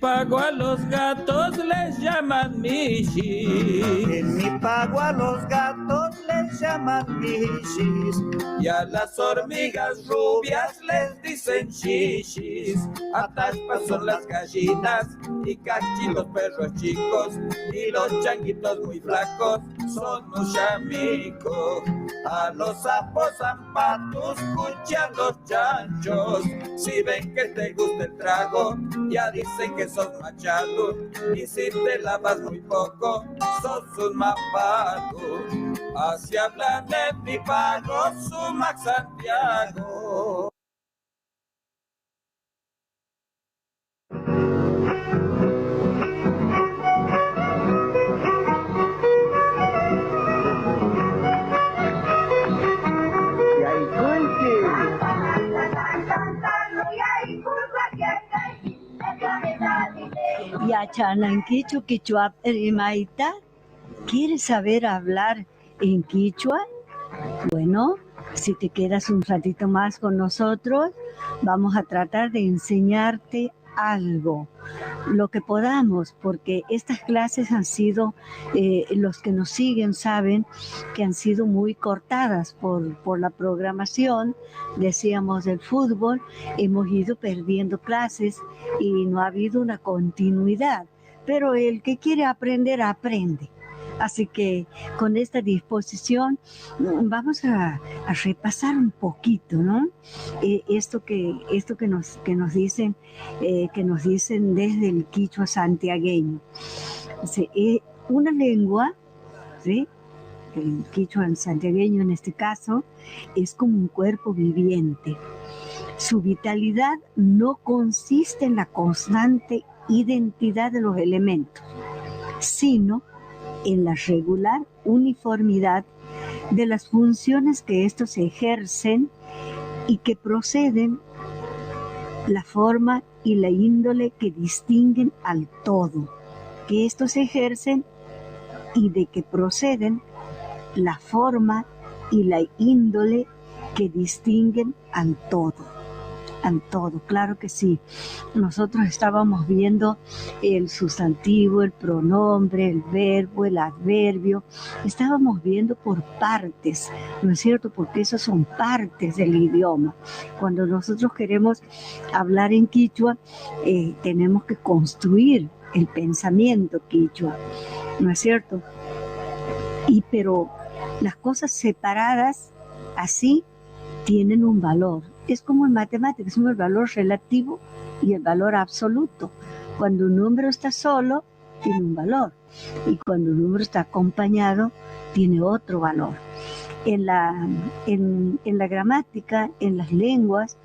pago a los gatos les llaman michis. En mi pago a los gatos les llaman michis. Y a las hormigas rubias les dicen chichis. Atashpas son las gallinas y cachi los perros chicos. Y los changuitos muy flacos son muchamicos. A los sapos zapatos escuchan los chanchos. Si ven que te gusta el trago, ya dicen que sos machado. Y si te lavas muy poco, sos un mapago. Así hablan en mi pago, Sumac Santiago. Yachananquichu quichua rimaita. ¿Quieres saber hablar en quichua? Bueno, si te quedas un ratito más con nosotros, vamos a tratar de enseñarte algo, lo que podamos, porque estas clases han sido, los que nos siguen saben que han sido muy cortadas por la programación, decíamos del fútbol, hemos ido perdiendo clases y no ha habido una continuidad, pero el que quiere aprender, aprende. Así que con esta disposición vamos a repasar un poquito, ¿no? Esto que nos dicen desde el quichua santiagueño. Una lengua, ¿sí? El quichua santiagueño en este caso es como un cuerpo viviente. Su vitalidad no consiste en la constante identidad de los elementos, sino en la regular uniformidad de las funciones que estos ejercen y que proceden la forma y la índole que distinguen al todo, que estos ejercen y de que proceden la forma y la índole que distinguen al todo. Al todo, claro que sí. Nosotros estábamos viendo el sustantivo, el pronombre, el verbo, el adverbio. Estábamos viendo por partes, ¿no es cierto? Porque esas son partes del idioma. Cuando nosotros queremos hablar en quichua, tenemos que construir el pensamiento quichua, ¿no es cierto? Pero las cosas separadas así tienen un valor. Es como en matemáticas, el valor relativo y el valor absoluto. Cuando un número está solo, tiene un valor. Y cuando un número está acompañado, tiene otro valor. En la gramática, en las lenguas,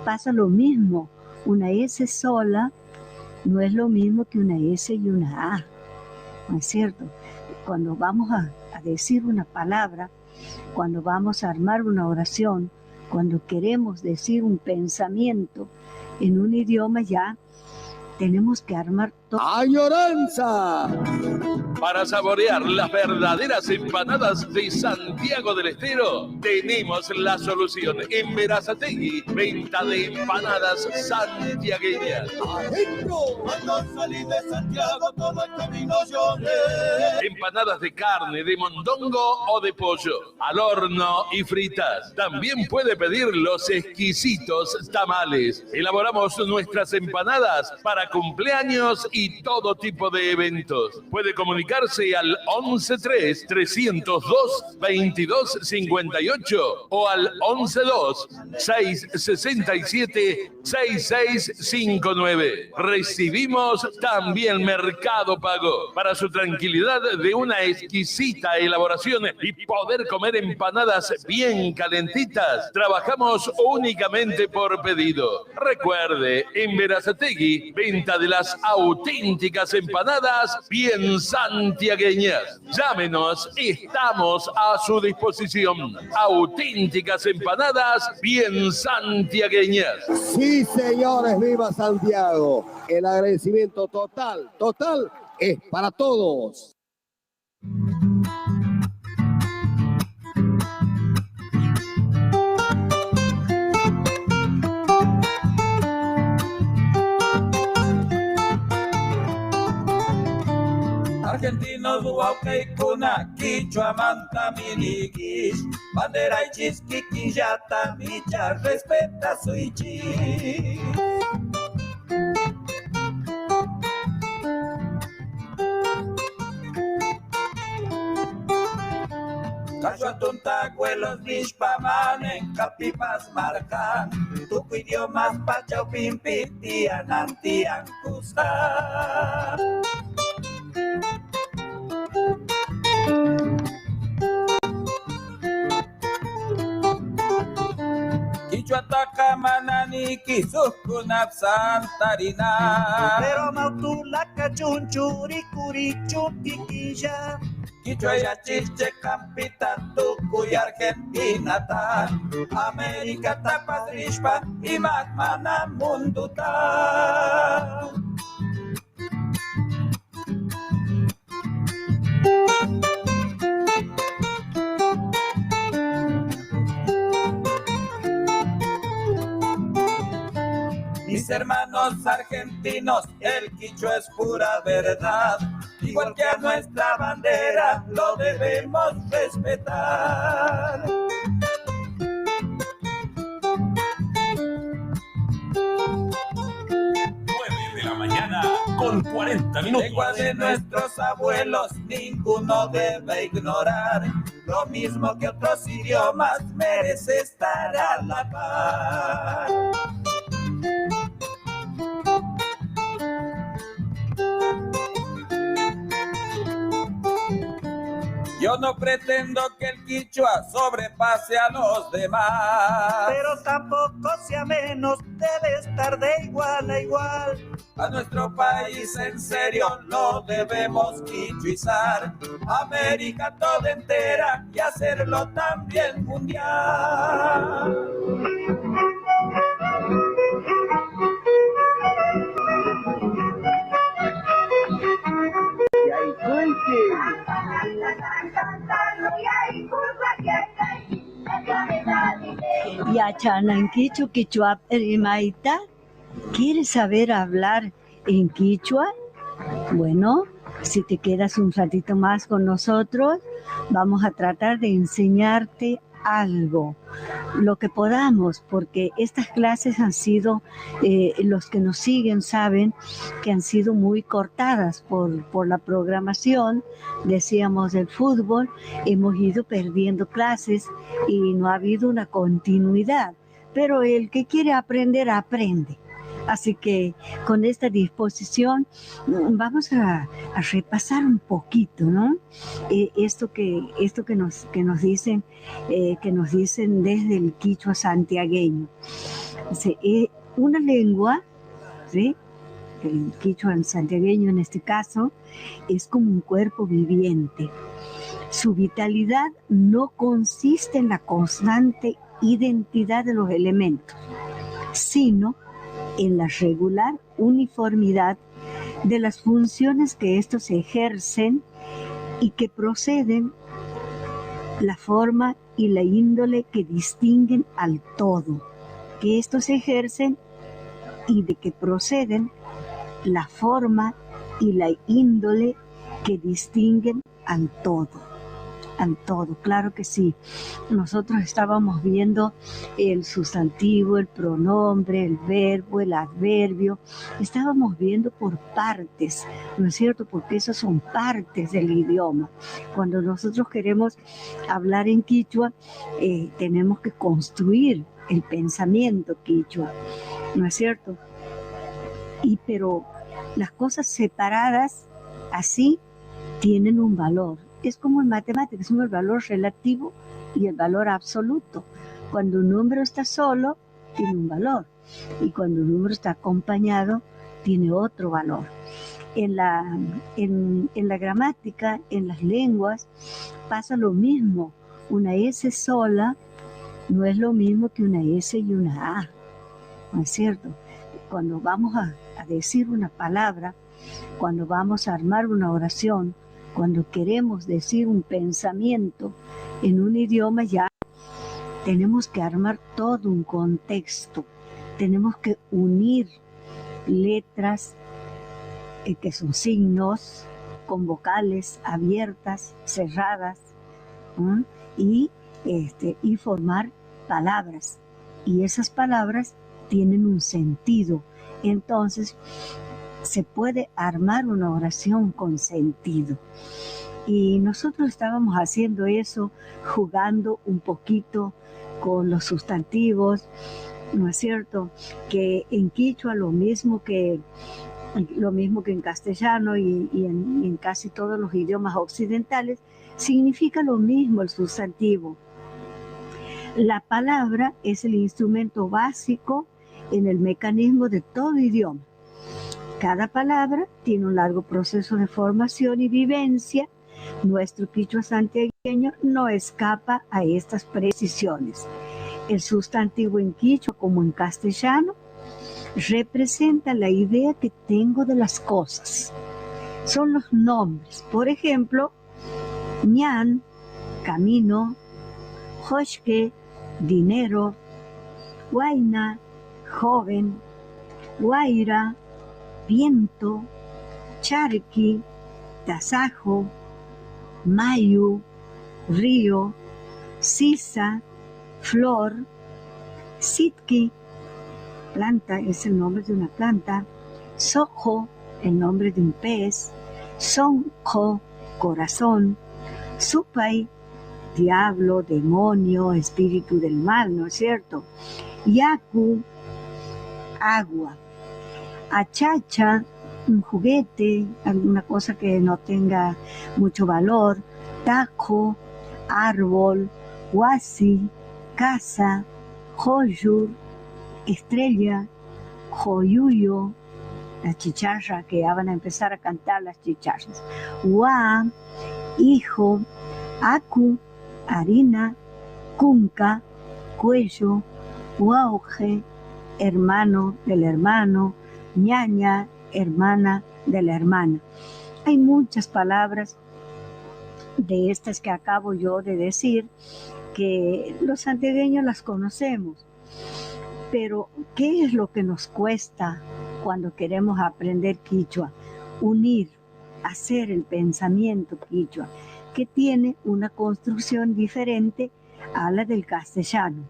pasa lo mismo. Una S sola no es lo mismo que una S y una A. ¿No es cierto? Cuando vamos a decir una palabra, cuando vamos a armar una oración, cuando queremos decir un pensamiento en un idioma, ya tenemos que armar todo. ¡Añoranza! Para saborear las verdaderas empanadas de Santiago del Estero, tenemos la solución en Berazategui. Venta de empanadas santiagueñas. ¡Adentro! Cuando salí de Santiago, todo el camino lloré. Empanadas de carne, de mondongo o de pollo, al horno y fritas. También puede pedir los exquisitos tamales. Elaboramos nuestras empanadas para cumpleaños y todo tipo de eventos. Puede comunicarse al 113-302-2258 o al 112-667-6659. Recibimos también Mercado Pago. Para su tranquilidad de una exquisita elaboración y poder comer empanadas bien calentitas, trabajamos únicamente por pedido. Recuerde, en Berazategui, venta de las auténticas empanadas bien santiagueñas. Llámenos, estamos a su disposición. Auténticas empanadas bien santiagueñas. Sí, señores, viva Santiago. El agradecimiento total es para todos. Paukeikuna quichua manta minigish, bandera y chisquiquillata micha respeta su ichi. Cachuatuntacuelos nishpaman en capipas marcan, tucu idiomas pachau pimpi tianan tian kusta. Quichua takamanani kisukunap santarina, Pero mautulaca chunchuri curichupiquilla. Quichua ya chiche campita tucu y Argentina tan, América tapadrishpa y magmana mundu tan. Mis hermanos argentinos, el quichua es pura verdad. Igual que a nuestra bandera, lo debemos respetar. 9:40 minutos. Lengua de nuestros abuelos, ninguno debe ignorar. Lo mismo que otros idiomas, merece estar a la par. Yo no pretendo que el quichua sobrepase a los demás, Pero tampoco sea menos, debe estar de igual a igual. a nuestro país en serio lo debemos quichuizar. América toda entera y hacerlo también mundial. Yachananquichu quichua rimaita. ¿Quieres saber hablar en quichua? Bueno, si te quedas un ratito más con nosotros, vamos a tratar de enseñarte algo, lo que podamos, porque estas clases han sido, los que nos siguen saben que han sido muy cortadas por la programación, decíamos del fútbol, hemos ido perdiendo clases y no ha habido una continuidad, pero el que quiere aprender, aprende. Así que con esta disposición vamos a repasar un poquito, ¿no? Esto que nos dicen desde el quichua santiagueño. Una lengua, ¿sí? El quichua santiagueño en este caso, es como un cuerpo viviente. Su vitalidad no consiste en la constante identidad de los elementos, sino en la regular uniformidad de las funciones que estos ejercen y que proceden la forma y la índole que distinguen al todo, que estos ejercen y de que proceden la forma y la índole que distinguen al todo. Al todo, claro que sí. Nosotros estábamos viendo el sustantivo, el pronombre, el verbo, el adverbio. Estábamos viendo por partes, ¿no es cierto? Porque esas son partes del idioma. Cuando nosotros queremos hablar en quichua, tenemos que construir el pensamiento quichua, ¿no es cierto? Pero las cosas separadas así tienen un valor. Es como en matemáticas, el valor relativo y el valor absoluto. Cuando un número está solo, tiene un valor. Y cuando un número está acompañado, tiene otro valor. En la gramática, en las lenguas, pasa lo mismo. Una S sola no es lo mismo que una S y una A. ¿No es cierto? Cuando vamos a decir una palabra, cuando vamos a armar una oración, cuando queremos decir un pensamiento en un idioma, ya tenemos que armar todo un contexto. Tenemos que unir letras que son signos con vocales abiertas, cerradas, ¿m? y formar palabras. Y esas palabras tienen un sentido. Entonces, se puede armar una oración con sentido. Y nosotros estábamos haciendo eso, jugando un poquito con los sustantivos, ¿no es cierto? Que en quichua lo mismo que en castellano y en casi todos los idiomas occidentales, significa lo mismo el sustantivo. La palabra es el instrumento básico en el mecanismo de todo idioma. Cada palabra tiene un largo proceso de formación y vivencia. Nuestro quichua santiagueño no escapa a estas precisiones. El sustantivo en quichua como en castellano representa la idea que tengo de las cosas. Son los nombres. Por ejemplo, ñan, camino, joshke, dinero, huayna, joven, guaira, viento, charqui, tasajo, mayu, río, sisa, flor, sitki, planta es el nombre de una planta, sojo, el nombre de un pez, sonjo, corazón, supay, diablo, demonio, espíritu del mal, ¿no es cierto? Yaku, agua. Achacha, un juguete, alguna cosa que no tenga mucho valor. Tajo, árbol. Huasi, casa. Joyur, estrella. Joyuyo, la chicharra, que ya van a empezar a cantar las chicharras. Hua, hijo. Aku, harina. Kunka, cuello. Huauge, hermano del hermano. Ñaña, hermana de la hermana. Hay muchas palabras de estas que acabo yo de decir que los santiagueños las conocemos, pero ¿qué es lo que nos cuesta cuando queremos aprender quichua? Unir, hacer el pensamiento quichua, que tiene una construcción diferente a la del castellano.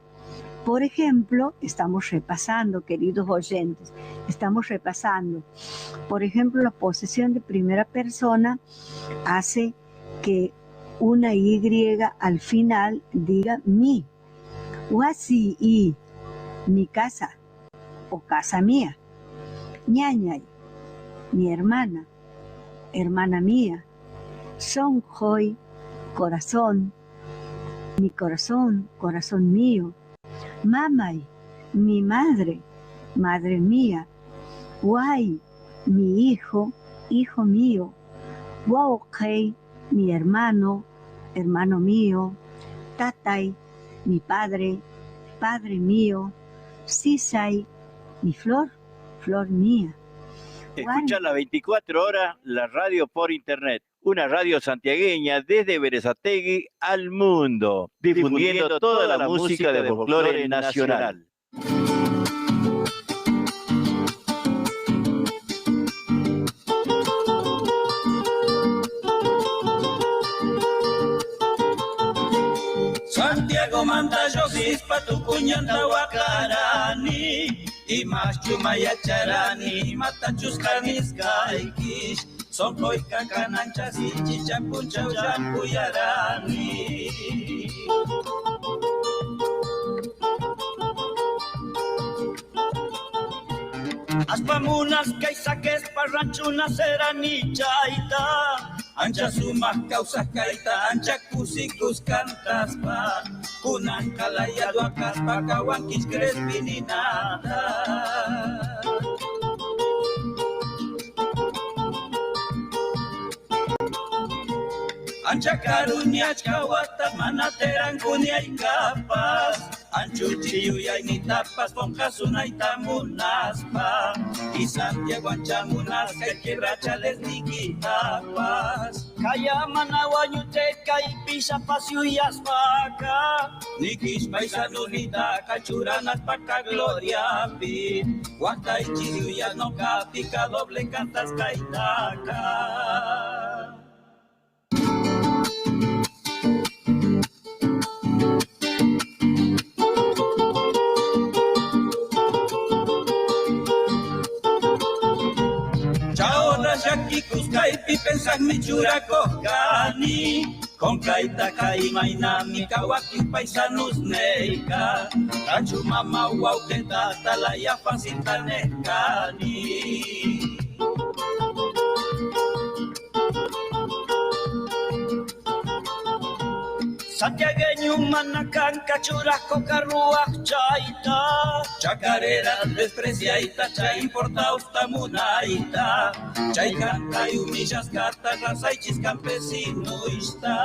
Por ejemplo, estamos repasando, queridos oyentes, por ejemplo, la posesión de primera persona hace que una Y al final diga mi. Huasi y mi casa o casa mía. Ñañay, mi hermana, hermana mía. Sonjoy, corazón, mi corazón, corazón mío. Mamay, mi madre, madre mía. Guay, mi hijo, hijo mío. Guauqey, mi hermano, hermano mío. Tatay, mi padre, padre mío. Sisay, mi flor, flor mía. Escucha las 24 horas la radio por internet. Una radio santiagueña desde Berazategui al mundo, difundiendo toda la música de folclore nacional. Santiago manda yosis pa tu cuñanda wakarani y más chumaya charani matachus canis kaikish. Son hoy cacananchas y chichampuncha uyampuyarani. Aspamunas que saques parranchunas serani chaita. Ancha sumas causas caita, ancha cusicus cantas pa. Kunan calayado acas pa cahuanquis crespininata. Ancha caruña chcahuatas manateran cunia y capas. Anchuchiyu y ni tapas con casunayta munaspa. Y Santiago anchamunas que quebrachales ni quitapas. Kaya manahuayuteca y pisa pasiuyas vaca. Ni quispaisano ni taca churanas paca gloria pi. Guata y chiyu ya no capica doble cantas caitaca. michurakoqkani Konkaita kaimaynami kawaki paisanus neika Ranchu mama waukenta talaya facilta nekani Santiagueño manacan cachurasco carruaj chaita Chacarera despreciaita cha importa usta munaita Chay canta y humillas carta rasaichis campesinoista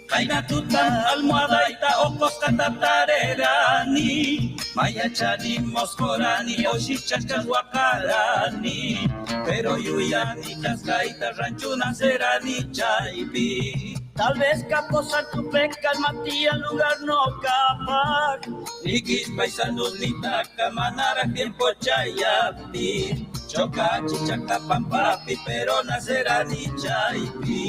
Kainatutan almohadaita okosta tatarerani Mayachani moscorani oshichachas wakarani Pero yuyani chascaita ranchuna serani chaypi Tal vez caposa tu peca Matías lugar no capac Nikis paisanos ni taca manara tiempo chayapi Choca chichaca pampapi pero nacerani chaypi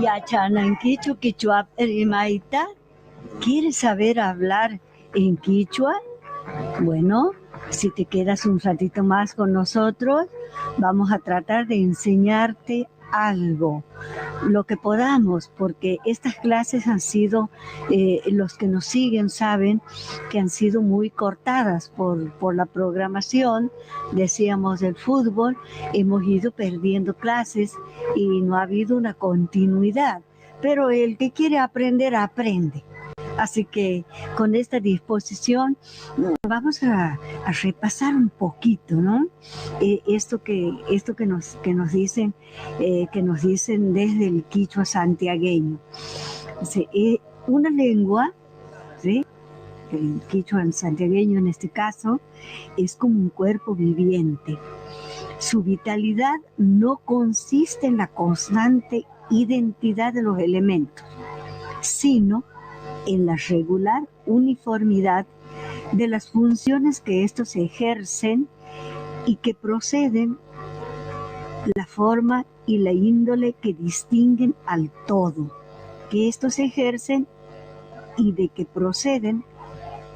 Yachananquichu quichua rimaita. ¿Quieres saber hablar en quichua? Bueno, si te quedas un ratito más con nosotros, vamos a tratar de enseñarte algo, lo que podamos, porque estas clases han sido, los que nos siguen saben que han sido muy cortadas por la programación, decíamos del fútbol, hemos ido perdiendo clases y no ha habido una continuidad, pero el que quiere aprender, aprende. Así que con esta disposición vamos a repasar un poquito, ¿no? Esto que nos dicen desde el quichua santiagueño. Una lengua, ¿sí? El quichua santiagueño en este caso es como un cuerpo viviente. Su vitalidad no consiste en la constante identidad de los elementos, sino en la regular uniformidad de las funciones que estos ejercen y que proceden la forma y la índole que distinguen al todo, que estos ejercen y de que proceden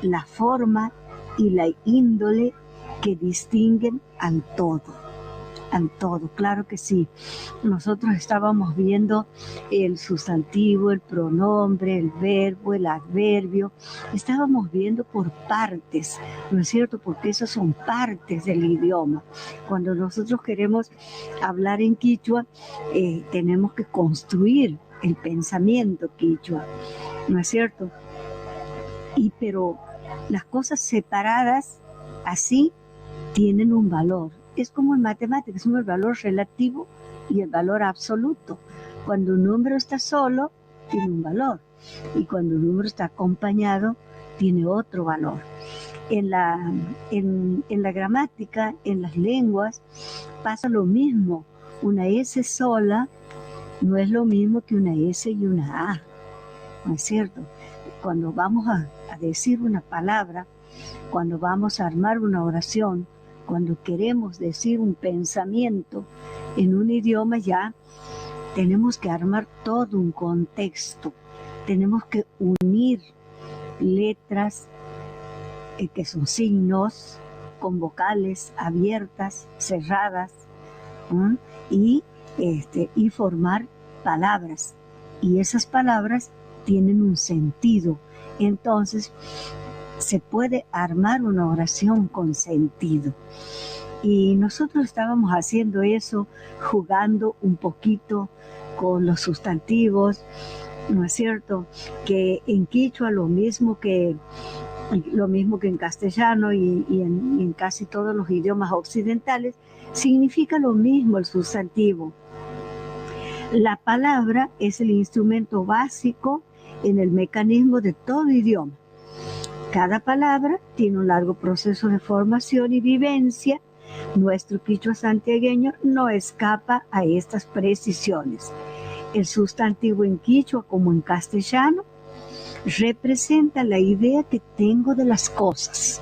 la forma y la índole que distinguen al todo. Al todo, claro que sí. Nosotros estábamos viendo el sustantivo, el pronombre, el verbo, el adverbio. Estábamos viendo por partes, ¿no es cierto? Porque esos son partes del idioma. Cuando nosotros queremos hablar en quichua, tenemos que construir el pensamiento quichua, ¿no es cierto? Pero las cosas separadas así tienen un valor. Es como en matemáticas, es el valor relativo y el valor absoluto. Cuando un número está solo, tiene un valor. Y cuando un número está acompañado, tiene otro valor. En la gramática, en las lenguas, pasa lo mismo. Una S sola no es lo mismo que una S y una A. ¿No es cierto? Cuando vamos a decir una palabra, cuando vamos a armar una oración, cuando queremos decir un pensamiento en un idioma, ya tenemos que armar todo un contexto. Tenemos que unir letras que son signos con vocales abiertas, cerradas, y formar palabras. Y esas palabras tienen un sentido. Entonces, se puede armar una oración con sentido. Y nosotros estábamos haciendo eso, jugando un poquito con los sustantivos, ¿no es cierto? Que en quichua lo mismo que en castellano y en casi todos los idiomas occidentales, significa lo mismo el sustantivo. La palabra es el instrumento básico en el mecanismo de todo idioma. Cada palabra tiene un largo proceso de formación y vivencia. Nuestro quichua santiagueño no escapa a estas precisiones. El sustantivo en quichua como en castellano representa la idea que tengo de las cosas.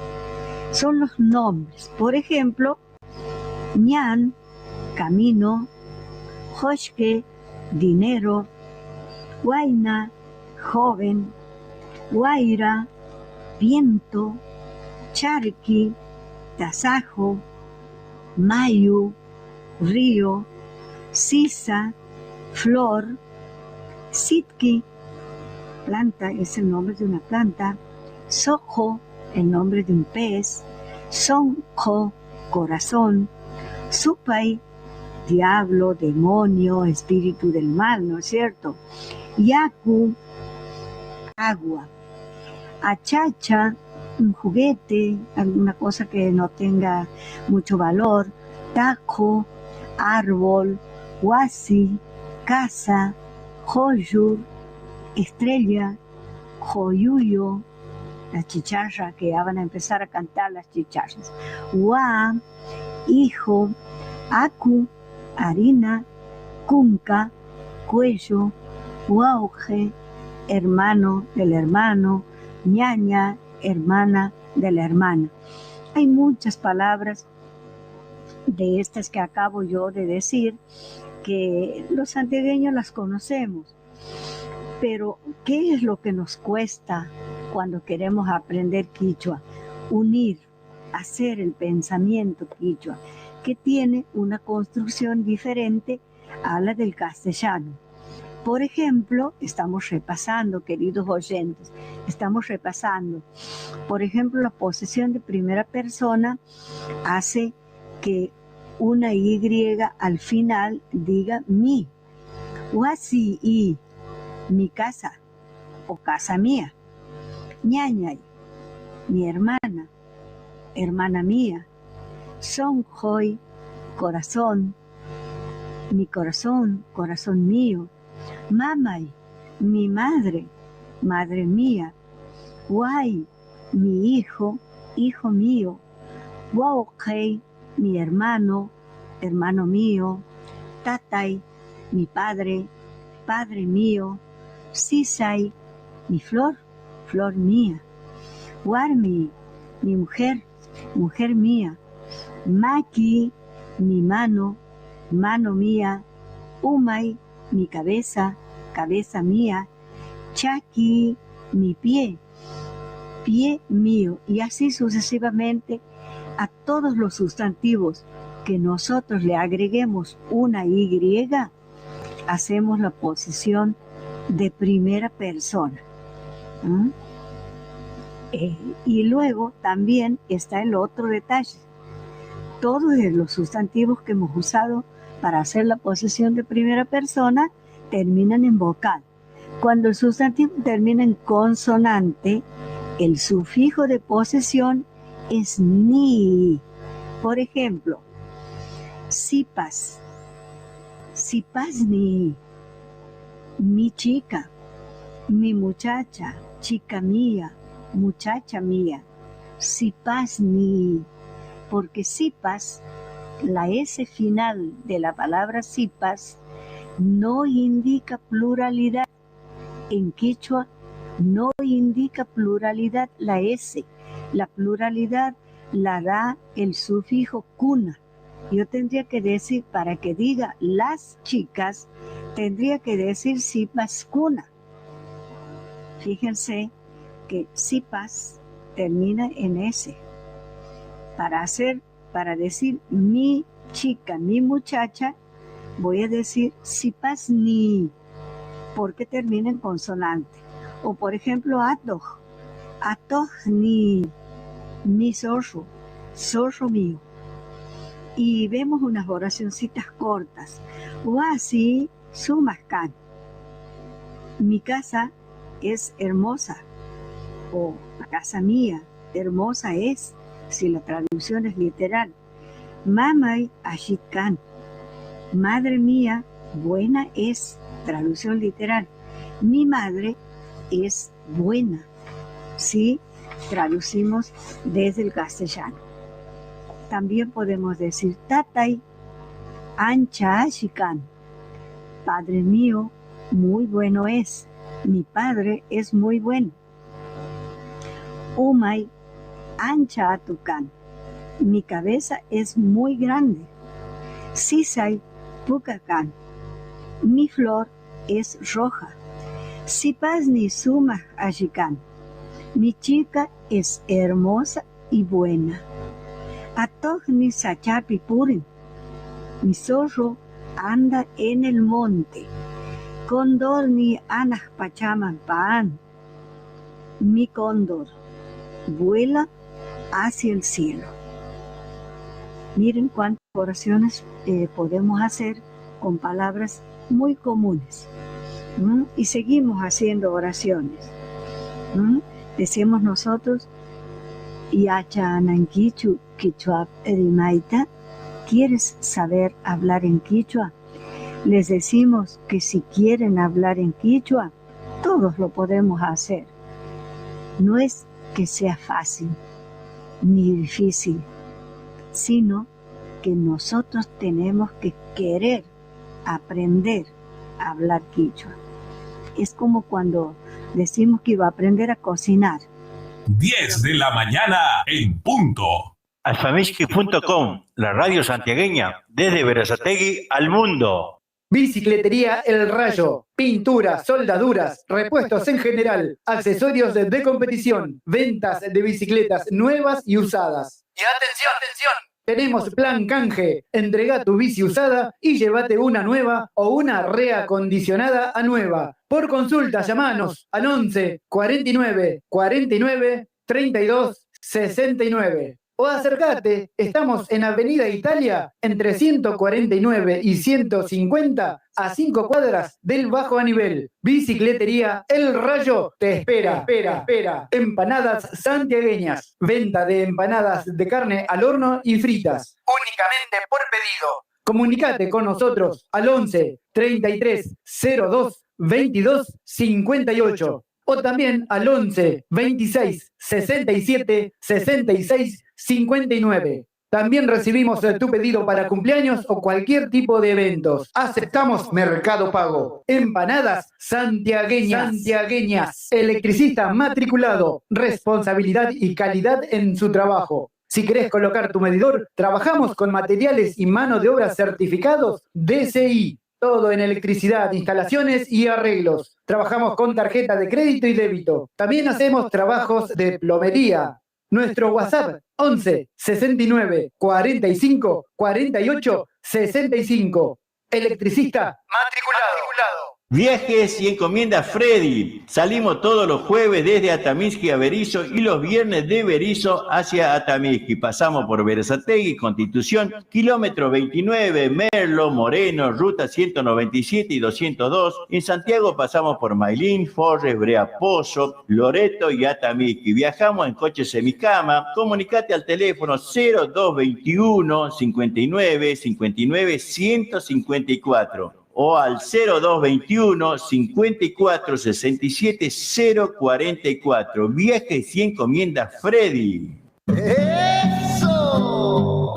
Son los nombres. Por ejemplo, ñan, camino, joshke, dinero, huayna, joven, guaira, viento, charqui, tasajo, mayu, río, sisa, flor, sitki, planta es el nombre de una planta, sojo, el nombre de un pez, sonjo, corazón, supai, diablo, demonio, espíritu del mal, ¿no es cierto? Yaku, agua, achacha, un juguete, alguna cosa que no tenga mucho valor, taco, árbol, huasi, casa, joyur, estrella, joyuyo, la chicharra, que ya van a empezar a cantar las chicharras, hua, hijo, aku, harina, cunca, cuello, huauge, hermano del hermano, ñaña, hermana de la hermana. Hay muchas palabras de estas que acabo yo de decir que los santiagueños las conocemos, pero ¿qué es lo que nos cuesta cuando queremos aprender quichua? Unir, hacer el pensamiento quichua, que tiene una construcción diferente a la del castellano. Por ejemplo, estamos repasando, queridos oyentes, por ejemplo, la posesión de primera persona hace que una Y al final diga mi. Wasi y mi casa o casa mía. Ñañay, mi hermana, hermana mía. Sonjoy, corazón, mi corazón, corazón mío. Mamay, mi madre, madre mía. Guay, mi hijo, hijo mío. Wauqey, mi hermano, hermano mío. Tatay, mi padre, padre mío. Sisay, mi flor, flor mía. Warmi, mi mujer, mujer mía. Maki, mi mano, mano mía. Umay, mi cabeza, cabeza mía. Chaki, mi pie, pie mío. Y así sucesivamente a todos los sustantivos que nosotros le agreguemos una Y, hacemos la posesión de primera persona. Y luego también está el otro detalle. Todos los sustantivos que hemos usado para hacer la posesión de primera persona terminan en vocal. Cuando el sustantivo termina en consonante, el sufijo de posesión es ni. Por ejemplo, sipas, sipasni, mi chica, mi muchacha, chica mía, muchacha mía. Sipasni, porque sipas, la S final de la palabra sipas, no indica pluralidad. En quechua no indica pluralidad la S. La pluralidad la da el sufijo cuna. Yo tendría que decir, para que diga las chicas, tendría que decir sipas cuna. Fíjense que sipas termina en S. Para decir mi chica, mi muchacha, voy a decir sipasni, porque termina en consonante. O por ejemplo, atoj, atojni, mi zorro, zorro mío. Y vemos unas oracioncitas cortas. Wasi sumascan, mi casa es hermosa. O la casa mía, hermosa es, si la traducción es literal. Mamay ashitkan, madre mía, buena es, traducción literal. Mi madre es buena, si traducimos desde el castellano. También podemos decir tatay ancha ashikan, padre mío, muy bueno es. Mi padre es muy bueno. Umay ancha atukan. Mi cabeza es muy grande. Sisay pukakan. Mi flor es roja. Sipasni suma ashikan. Mi chica es hermosa y buena. Atojni sachapi purin. Mi zorro anda en el monte. Cóndor ni anas pachaman paan. Mi cóndor vuela hacia el cielo. Miren cuántas oraciones podemos hacer con palabras muy comunes. Y seguimos haciendo oraciones. Decimos nosotros, Yacha ananquichu quichua erimaita. ¿Quieres saber hablar en quichua? Les decimos que si quieren hablar en quichua, todos lo podemos hacer. No es que sea fácil ni difícil, sino que nosotros tenemos que querer aprender a hablar quichua. Es como cuando decimos que iba a aprender a cocinar. 10 de la mañana en punto. Alfamishki.com, la radio santiagueña, desde Berazategui al mundo. Bicicletería El Rayo, pinturas, soldaduras, repuestos en general, accesorios de competición, ventas de bicicletas nuevas y usadas. Y atención, atención, tenemos plan canje, entrega tu bici usada y llévate una nueva o una reacondicionada a nueva. Por consulta, llamanos al 11 49 49 32 69. O acércate, estamos en Avenida Italia, entre 149 y 150, a 5 cuadras del Bajo Anivel. Bicicletería El Rayo te espera. Empanadas santiagueñas. Venta de empanadas de carne al horno y fritas. Únicamente por pedido. Comunicate con nosotros al 11 33 02 22 58. O también al 11 26 67 66 59. También recibimos tu pedido para cumpleaños o cualquier tipo de eventos. Aceptamos Mercado Pago. Empanadas santiagueñas. Electricista matriculado. Responsabilidad y calidad en su trabajo. Si querés colocar tu medidor, trabajamos con materiales y mano de obra certificados DCI. Todo en electricidad, instalaciones y arreglos. Trabajamos con tarjeta de crédito y débito. También hacemos trabajos de plomería. Nuestro WhatsApp 11 69 45 48 65. Electricista matriculado. Viajes y encomiendas Freddy. Salimos todos los jueves desde Atamisqui a Berisso y los viernes de Berisso hacia Atamisqui. Pasamos por Berazategui, Constitución, kilómetro 29, Merlo, Moreno, ruta 197 y 202. En Santiago pasamos por Mailín, Forres, Brea Pozo, Loreto y Atamisqui. Viajamos en coche semicama. Comunicate al teléfono 0221 59 59 154. O al 0221 54 67 044. Viajes y encomiendas Freddy. ¡Eso!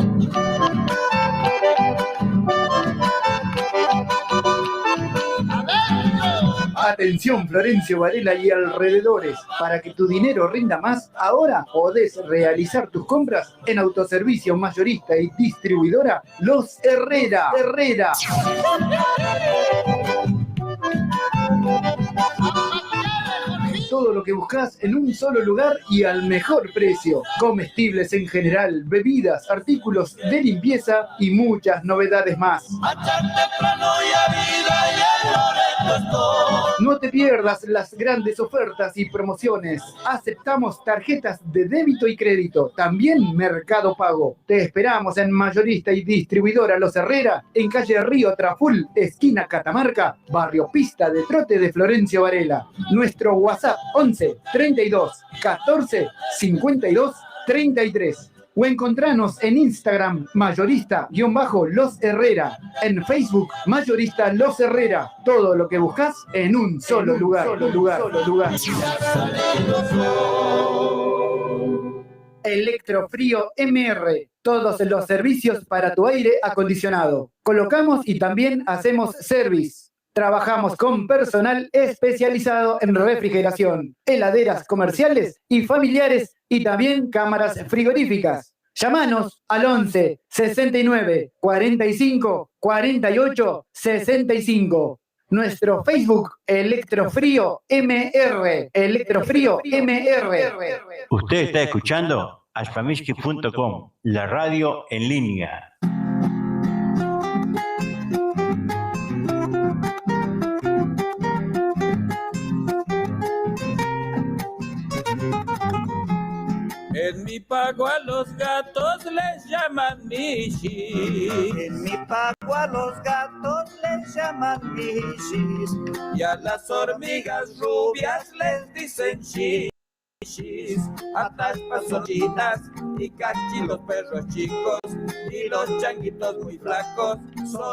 Atención Florencio Varela y alrededores, para que tu dinero rinda más, ahora podés realizar tus compras en autoservicio mayorista y distribuidora Los Herrera. Todo lo que buscas en un solo lugar y al mejor precio. Comestibles en general, bebidas, artículos de limpieza y muchas novedades más. No te pierdas las grandes ofertas y promociones. Aceptamos tarjetas de débito y crédito, también Mercado Pago. Te esperamos en mayorista y distribuidora Los Herrera, en calle Río Traful, esquina Catamarca, barrio Pista de Trote de Florencio Varela. Nuestro WhatsApp 11 32 14 52 33. O encontranos en Instagram, mayorista-Los Herrera. En Facebook, mayorista Los Herrera. Todo lo que buscas en un solo lugar. Electrofrío MR. Todos los servicios para tu aire acondicionado. Colocamos y también hacemos service. Trabajamos con personal especializado en refrigeración, heladeras comerciales y familiares y también cámaras frigoríficas. Llámanos al 11 69 45 48 65. Nuestro Facebook, Electrofrío MR. Electrofrío MR. Usted está escuchando alfamishki.com, la radio en línea. En mi pago a los gatos les llaman mishis. En mi pago a los gatos les llaman mishis. Y a las hormigas rubias les dicen shishis. Ataspas son chinas y cachi los perros chicos. Y los changuitos muy flacos son